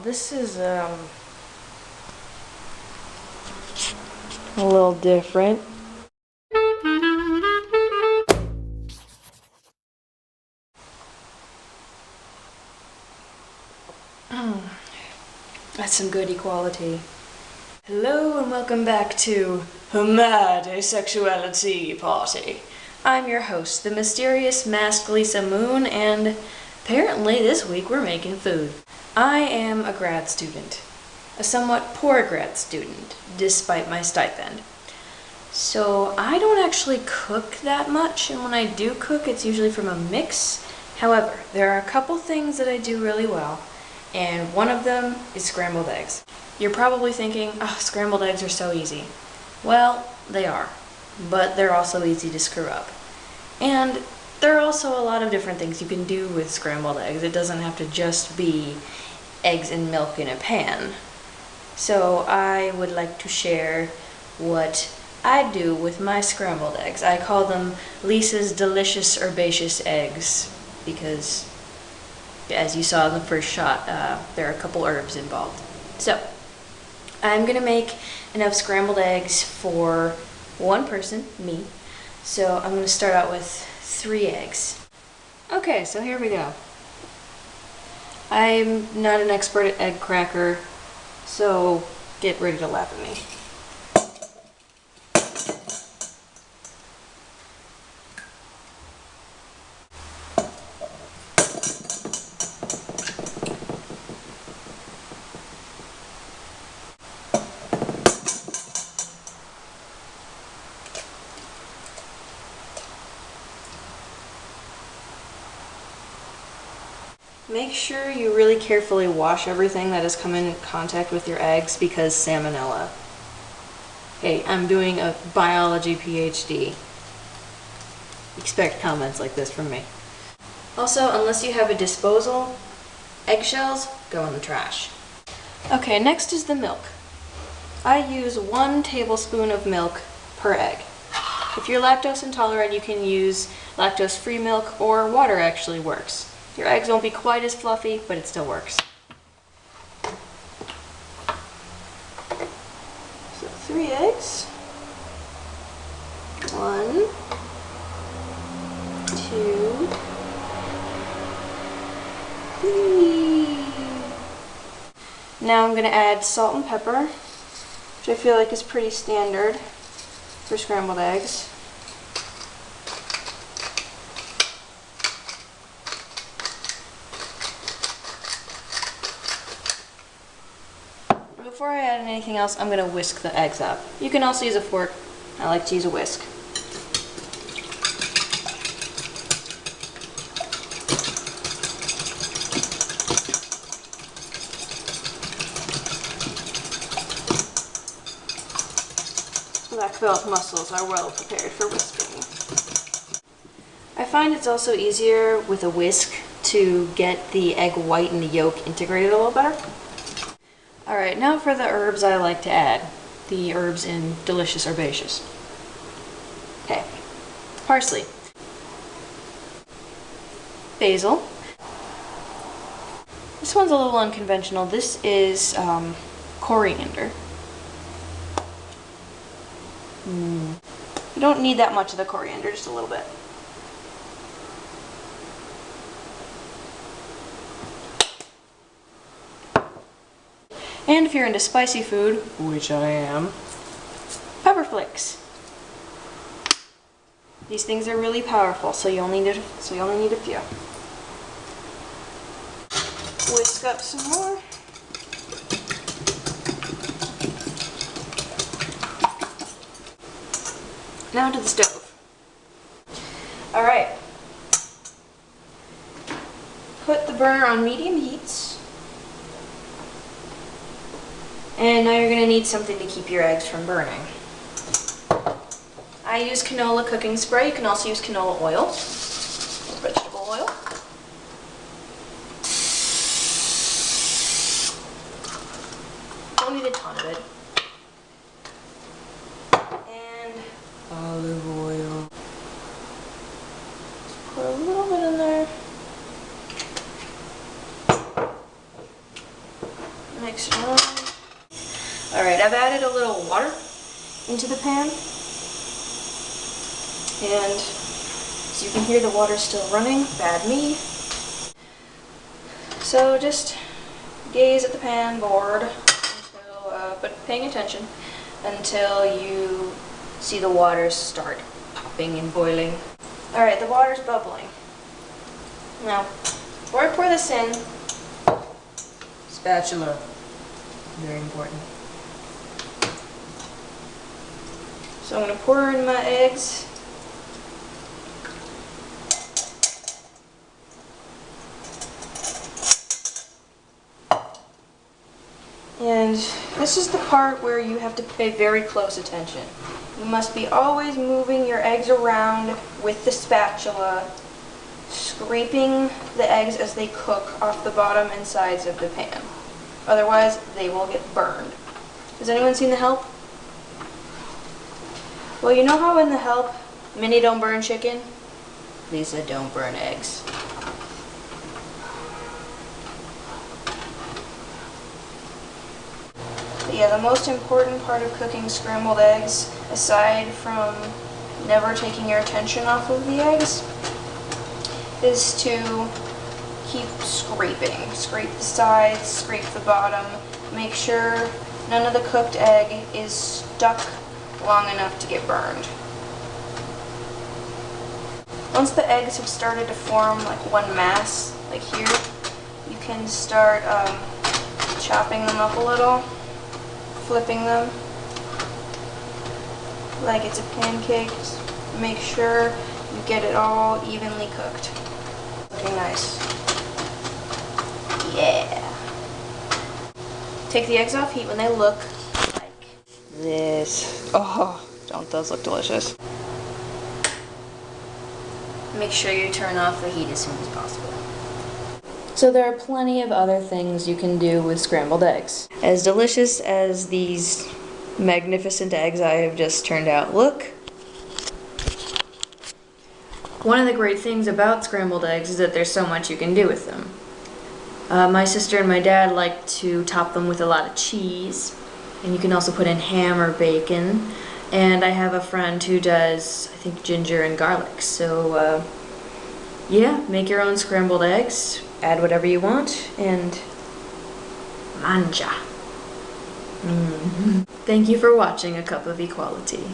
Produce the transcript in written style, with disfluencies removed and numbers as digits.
this is a little different. That's some good equality. Hello and welcome back to a mad asexuality party. I'm your host, the mysterious masked Lisse Moon, and apparently this week we're making food. I am a grad student, a somewhat poor grad student, despite my stipend. So I don't actually cook that much, and when I do cook, it's usually from a mix. However, there are a couple things that I do really well, and one of them is scrambled eggs. You're probably thinking, oh, scrambled eggs are so easy. Well, they are, but they're also easy to screw up. And there are also a lot of different things you can do with scrambled eggs. It doesn't have to just be eggs and milk in a pan. So I would like to share what I do with my scrambled eggs. I call them Lisse's delicious herbaceous eggs because, as you saw in the first shot, there are a couple herbs involved. So I'm gonna make enough scrambled eggs for one person, me. So I'm gonna start out with 3 eggs. Okay, so here we go. I'm not an expert at egg cracker, so get ready to laugh at me. Make sure you really carefully wash everything that has come in contact with your eggs because salmonella. Hey, I'm doing a biology PhD. Expect comments like this from me. Also, unless you have a disposal, eggshells go in the trash. Okay, next is the milk. I use 1 tablespoon of milk per egg. If you're lactose intolerant, you can use lactose-free milk, or water actually works. Your eggs won't be quite as fluffy, but it still works. So 3 eggs. 1, 2, 3. Now I'm going to add salt and pepper, which I feel like is pretty standard for scrambled eggs. Before I add anything else, I'm going to whisk the eggs up. You can also use a fork. I like to use a whisk. Black-belt muscles are well prepared for whisking. I find it's also easier with a whisk to get the egg white and the yolk integrated a little better. Alright, now for the herbs I like to add. The herbs in delicious herbaceous. Okay. Parsley. Basil. This one's a little unconventional. This is coriander. You don't need that much of the coriander, just a little bit. And if you're into spicy food, which I am, pepper flakes. These things are really powerful, so you only need a few. Whisk up some more. Now to the stove. Alright. Put the burner on medium heat. And now you're going to need something to keep your eggs from burning. I use canola cooking spray. You can also use canola oil, or vegetable oil. Don't need a ton of it. And olive oil. Just put a little bit in there. mix it around. Alright, I've added a little water into the pan. And as you can hear, the water's still running. Bad me. So just gaze at the pan, bored, until, but paying attention, until you see the water start popping and boiling. Alright, the water's bubbling. Now, before I pour this in, spatula, very important. So I'm going to pour in my eggs. And this is the part where you have to pay very close attention. You must be always moving your eggs around with the spatula, scraping the eggs as they cook off the bottom and sides of the pan. Otherwise, they will get burned. Has anyone seen The Help? Well, you know how in The Help, Minnie don't burn chicken? Lisa don't burn eggs. But yeah, the most important part of cooking scrambled eggs, aside from never taking your attention off of the eggs, is to keep scraping. Scrape the sides, scrape the bottom. Make sure none of the cooked egg is stuck long enough to get burned. Once the eggs have started to form like one mass, like here, you can start chopping them up a little, flipping them like it's a pancake. Just make sure you get it all evenly cooked. Looking nice. Yeah. Take the eggs off heat when they look like this. Oh, don't those look delicious? Make sure you turn off the heat as soon as possible. So there are plenty of other things you can do with scrambled eggs. As delicious as these magnificent eggs I have just turned out look, one of the great things about scrambled eggs is that there's so much you can do with them. My sister and my dad like to top them with a lot of cheese, and you can also put in ham or bacon. And I have a friend who does, I think, ginger and garlic. So, yeah, make your own scrambled eggs, add whatever you want, and manja. Thank you for watching A Cup of Equality.